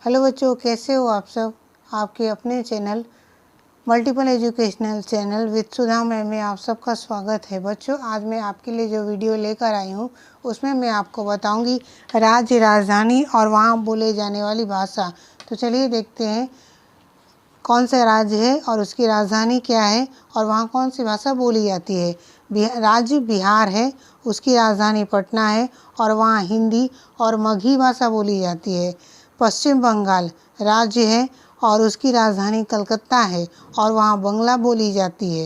Hello बच्चों, कैसे हो आप सब। आपके अपने channel multiple educational channel with Sudha में आप सबका स्वागत है। बच्चों, आज मैं आपके लिए जो वीडियो लेकर आई हूँ उसमें मैं आपको बताऊंगी राज्य, राजधानी और वहाँ बोले जाने वाली भाषा। तो चलिए देखते हैं कौन सा राज्य है और उसकी राजधानी क्या है और वहाँ कौन सी भाषा बोली जाती है। राज्य बिहार है, उसकी राजधानी पटना है और वहाँ हिंदी और मगही भाषा बोली जाती है। पश्चिम बंगाल राज्य है और उसकी राजधानी कलकत्ता है और वहाँ बांग्ला बोली जाती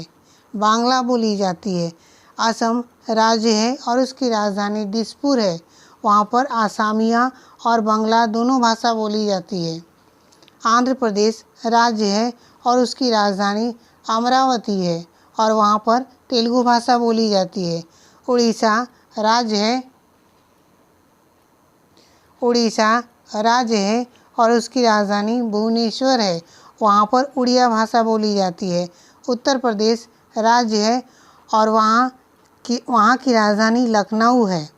है। असम राज्य है और उसकी राजधानी दिसपुर है, वहाँ पर आसामिया और बांग्ला दोनों भाषा बोली जाती है। आंध्र प्रदेश राज्य है और उसकी राजधानी अमरावती है और वहाँ पर तेलुगु भाषा बोली जाती है। उड़ीसा राज्य है और उसकी राजधानी भुवनेश्वर है, वहाँ पर उड़िया भाषा बोली जाती है। उत्तर प्रदेश राज्य है और वहाँ की राजधानी लखनऊ है,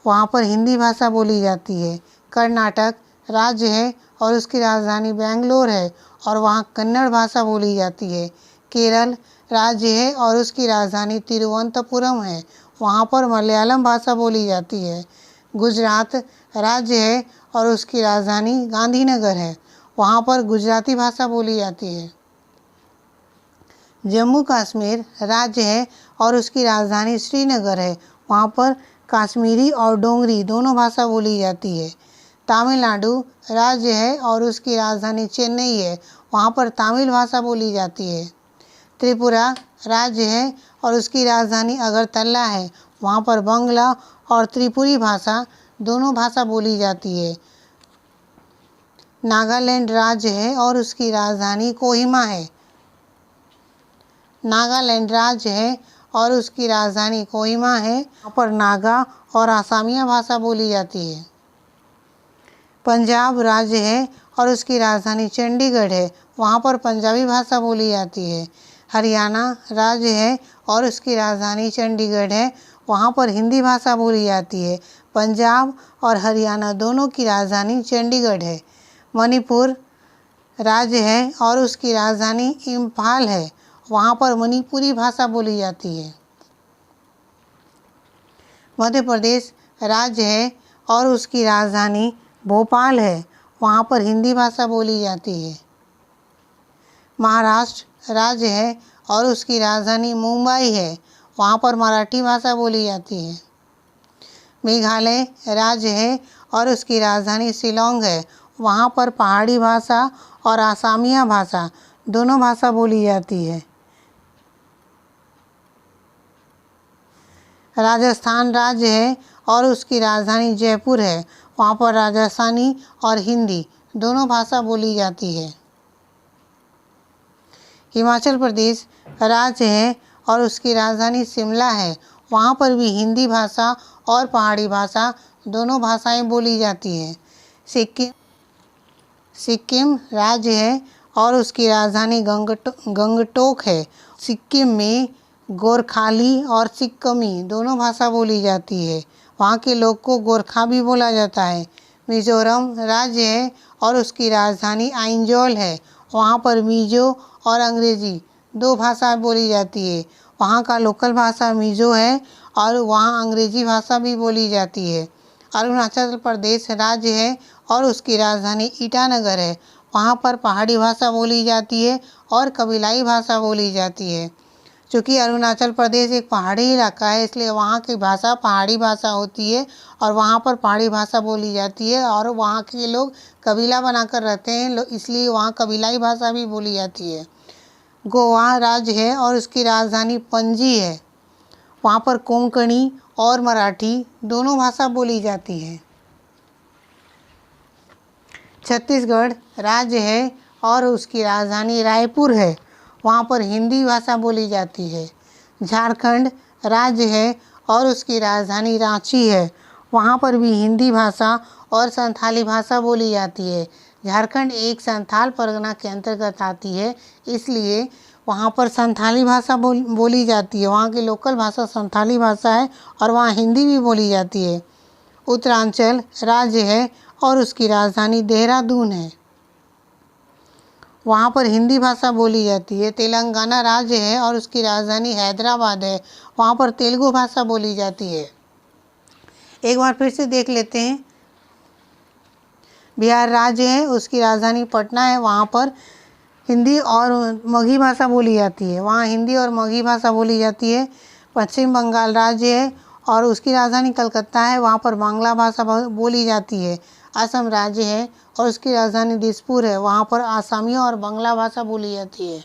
वहाँ पर हिंदी भाषा बोली जाती है। कर्नाटक राज्य है और उसकी राजधानी बेंगलोर है और वहाँ कन्नड़ भाषा बोली जाती है। केरल राज्य है और उसकी राजधानी तिरुवनंतपुरम है, वहाँ पर मलयालम भाषा बोली जाती है। गुजरात राज्य है और उसकी राजधानी गांधीनगर है, वहाँ पर गुजराती भाषा बोली जाती है। जम्मू कश्मीर राज्य है और उसकी राजधानी श्रीनगर है, वहाँ पर कश्मीरी और डोगरी दोनों भाषा बोली जाती है। तमिलनाडु राज्य है और उसकी राजधानी चेन्नई है, वहाँ पर तमिल भाषा बोली जाती है। त्रिपुरा राज्य है और उसकी राजधानी अगरतला है, वहाँ पर बांग्ला और त्रिपुरी भाषा दोनों भाषा बोली जाती है। नागालैंड राज्य है और उसकी राजधानी कोहिमा है। वहाँ पर नागा और आसामिया भाषा बोली जाती है। पंजाब राज्य है और उसकी राजधानी चंडीगढ़ है, वहाँ पर पंजाबी भाषा बोली जाती है। हरियाणा राज्य है और उसकी राजधानी चंडीगढ़ है, वहाँ पर हिंदी भाषा बोली जाती है। पंजाब और हरियाणा दोनों की राजधानी चंडीगढ़ है। मणिपुर राज्य है और उसकी राजधानी इम्फाल है, वहाँ पर मणिपुरी भाषा बोली जाती है। मध्य प्रदेश राज्य है और उसकी राजधानी भोपाल है, वहाँ पर हिंदी भाषा बोली जाती है। महाराष्ट्र राज्य है और उसकी राजधानी मुंबई है, वहाँ पर मराठी भाषा बोली जाती है। मेघालय राज्य है और उसकी राजधानी शिलोंग है, वहाँ पर पहाड़ी भाषा और आसामिया भाषा दोनों भाषा बोली जाती है। राजस्थान राज्य है और उसकी राजधानी जयपुर है, वहाँ पर राजस्थानी और हिंदी दोनों भाषा बोली जाती है। हिमाचल प्रदेश राज्य है और उसकी राजधानी शिमला है, वहाँ पर भी हिंदी भाषा और पहाड़ी भाषा दोनों भाषाएं बोली जाती हैं। सिक्किम राज्य है और उसकी राजधानी गंगटोक है। सिक्किम में गोरखाली और सिक्किमी दोनों भाषा बोली जाती है, वहाँ के लोग को गोरखा भी बोला जाता है। मिजोरम राज्य है और उसकी राजधानी आइजोल है, वहाँ पर मिजो और अंग्रेजी दो भाषा बोली जाती है। वहाँ का लोकल भाषा मिजो है और वहाँ अंग्रेजी भाषा भी बोली जाती है। अरुणाचल प्रदेश राज्य है और उसकी राजधानी ईटानगर है, वहाँ पर पहाड़ी भाषा बोली जाती है और कबीलाई भाषा बोली जाती है। क्योंकि अरुणाचल प्रदेश एक पहाड़ी इलाका है, इसलिए वहाँ की भाषा पहाड़ी भाषा होती है और वहाँ पर पहाड़ी भाषा बोली जाती है और वहाँ के लोग कबीला बनाकर रहते हैं, इसलिए वहाँ कबीलाई भाषा भी बोली जाती है। गोवा राज्य है और उसकी राजधानी पणजी है, वहाँ पर कोंकणी और मराठी दोनों भाषा बोली जाती है। छत्तीसगढ़ राज्य है और उसकी राजधानी रायपुर है, वहाँ पर हिंदी भाषा बोली जाती है। झारखंड राज्य है और उसकी राजधानी रांची है, वहाँ पर भी हिंदी भाषा और संथाली भाषा बोली जाती है। झारखंड एक संथाल परगना के अंतर्गत आती है, इसलिए वहाँ पर संथाली भाषा बोली जाती है। वहाँ की लोकल भाषा संथाली भाषा है और वहाँ हिंदी भी बोली जाती है। उत्तरांचल राज्य है और उसकी राजधानी देहरादून है। वहाँ पर हिंदी भाषा बोली जाती है। तेलंगाना राज्य है और उसकी राजधानी हैदराबाद है। वहाँ पर तेलुगु भाषा बोली जाती है। एक बार फिर से देख लेते हैं। बिहार राज्य है, उसकी राजधानी पटना है। वहाँ पर हिंदी और मगही भाषा बोली जाती है। वहाँ हिंदी और मगही भाषा बोली जाती है। पश्चिम बंगाल राज्य है और उसकी राजधानी कलकत्ता है। वहाँ पर बांग्ला भाषा बोली जाती है। असम राज्य है और उसकी राजधानी दिसपुर है। वहाँ पर आसामी और बांग्ला भाषा बोली जाती है।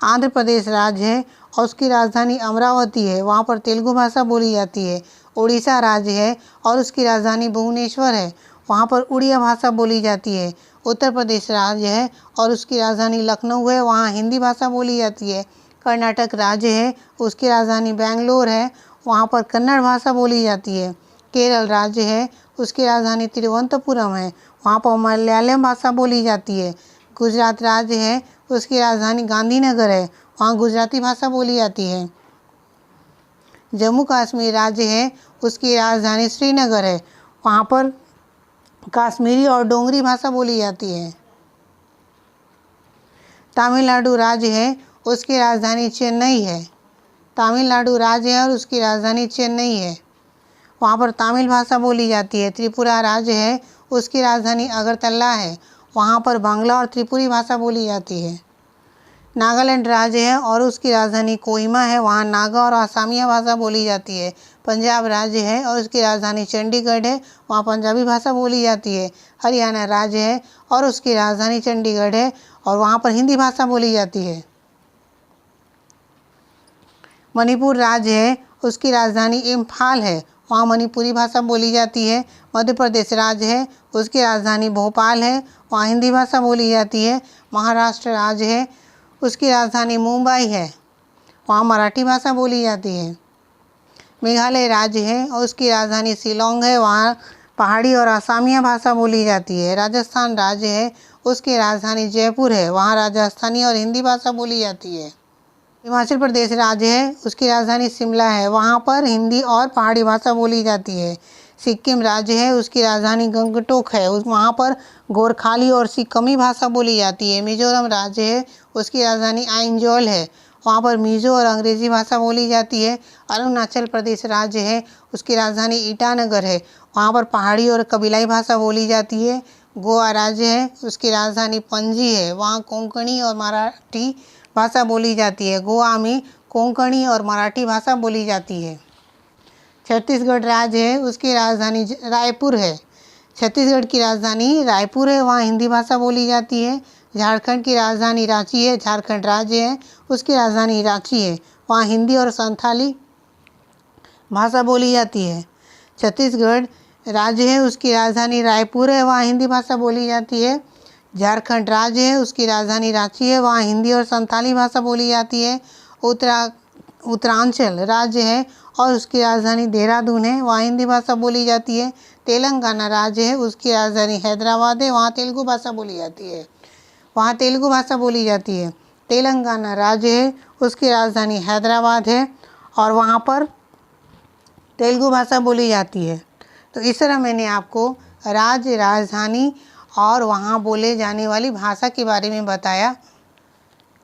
आंध्र प्रदेश राज्य है और उसकी राजधानी अमरावती है। वहाँ पर तेलुगु भाषा बोली जाती है। उड़ीसा राज्य है और उसकी राजधानी भुवनेश्वर है। वहाँ पर उड़िया भाषा बोली जाती है। उत्तर प्रदेश राज्य है और उसकी राजधानी लखनऊ है। वहाँ हिंदी भाषा बोली जाती है। कर्नाटक राज्य है, उसकी राजधानी बेंगलोर है। वहाँ पर कन्नड़ भाषा बोली जाती है। केरल राज्य है, उसकी राजधानी तिरुवनंतपुरम है। वहाँ पर मलयालम भाषा बोली जाती है। गुजरात राज्य है, उसकी राजधानी गांधीनगर है। वहाँ गुजराती भाषा बोली जाती है। जम्मू कश्मीर राज्य है, उसकी राजधानी श्रीनगर है। वहाँ पर कश्मीरी और डोगरी भाषा बोली जाती है। तमिलनाडु राज्य है, उसकी राजधानी चेन्नई है। तमिलनाडु राज्य है और उसकी राजधानी चेन्नई है। वहाँ पर तमिल भाषा बोली जाती है। त्रिपुरा राज्य है, उसकी राजधानी अगरतला है। वहाँ पर बांग्ला और त्रिपुरी भाषा बोली जाती है। नागालैंड राज्य है और उसकी राजधानी कोहिमा है। वहाँ नागा और आसामिया भाषा बोली जाती है। पंजाब राज्य है और उसकी राजधानी चंडीगढ़ है। वहाँ पंजाबी भाषा बोली जाती है। हरियाणा राज्य है और उसकी राजधानी चंडीगढ़ है और वहाँ पर हिंदी भाषा बोली जाती है। मणिपुर राज्य है, उसकी राजधानी इम्फाल है। वहाँ मणिपुरी भाषा बोली जाती है। मध्य प्रदेश राज्य है, उसकी राजधानी भोपाल है। वहाँ हिंदी भाषा बोली जाती है। महाराष्ट्र राज्य है, उसकी राजधानी मुंबई है। वहाँ मराठी भाषा बोली जाती है। मेघालय राज्य है और उसकी राजधानी शिलोंग है। वहाँ पहाड़ी और आसामिया भाषा बोली जाती है। राजस्थान राज्य है, उसकी राजधानी जयपुर है। वहाँ राजस्थानी और हिंदी भाषा बोली जाती है। हिमाचल प्रदेश राज्य है, उसकी राजधानी शिमला है। वहाँ पर हिंदी और पहाड़ी भाषा बोली जाती है। सिक्किम राज्य है, उसकी राजधानी गंगटोक है। वहाँ पर गोरखाली और सिक्किमी भाषा बोली जाती है। मिजोरम राज्य है, उसकी राजधानी आइंजॉल है। वहाँ पर मिजो और अंग्रेजी भाषा बोली जाती है। अरुणाचल प्रदेश राज्य है, उसकी राजधानी ईटानगर है। वहाँ पर पहाड़ी और कबीलाई भाषा बोली जाती है। गोवा राज्य है, उसकी राजधानी पणजी है। वहाँ कोंकणी और मराठी भाषा बोली जाती है। गोवा में कोंकणी और मराठी भाषा बोली जाती है। छत्तीसगढ़ राज्य है, उसकी राजधानी रायपुर है। छत्तीसगढ़ की राजधानी रायपुर है। वहाँ हिंदी भाषा बोली जाती है। झारखंड की राजधानी रांची है। झारखंड राज्य है, उसकी राजधानी रांची है। वहाँ हिंदी और संथाली भाषा बोली जाती है। छत्तीसगढ़ राज्य है, उसकी राजधानी रायपुर है। वहाँ हिंदी भाषा बोली जाती है। झारखंड राज्य है, उसकी राजधानी रांची है। वहाँ हिंदी और संथाली भाषा बोली जाती है। उत्तरांचल राज्य है और उसकी राजधानी देहरादून है। वहाँ हिंदी भाषा बोली जाती है। तेलंगाना राज्य है, उसकी राजधानी हैदराबाद है। वहाँ तेलुगु भाषा बोली जाती है। वहाँ तेलुगु भाषा बोली जाती है। तेलंगाना राज्य है, उसकी राजधानी हैदराबाद है और वहाँ पर तेलुगु भाषा बोली जाती है। तो इस तरह मैंने आपको राज्य, राजधानी और वहाँ बोले जाने वाली भाषा के बारे में बताया।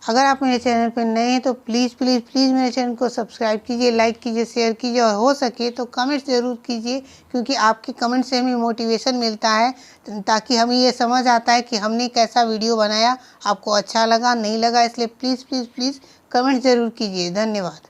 अगर आप मेरे चैनल पर नए हैं तो प्लीज़ प्लीज़ प्लीज़ मेरे चैनल को सब्सक्राइब कीजिए, लाइक कीजिए, शेयर कीजिए और हो सके तो कमेंट्स ज़रूर कीजिए, क्योंकि आपके कमेंट से हमें मोटिवेशन मिलता है, ताकि हमें ये समझ आता है कि हमने कैसा वीडियो बनाया, आपको अच्छा लगा नहीं लगा। इसलिए प्लीज़ प्लीज़ प्लीज़ कमेंट ज़रूर कीजिए। धन्यवाद।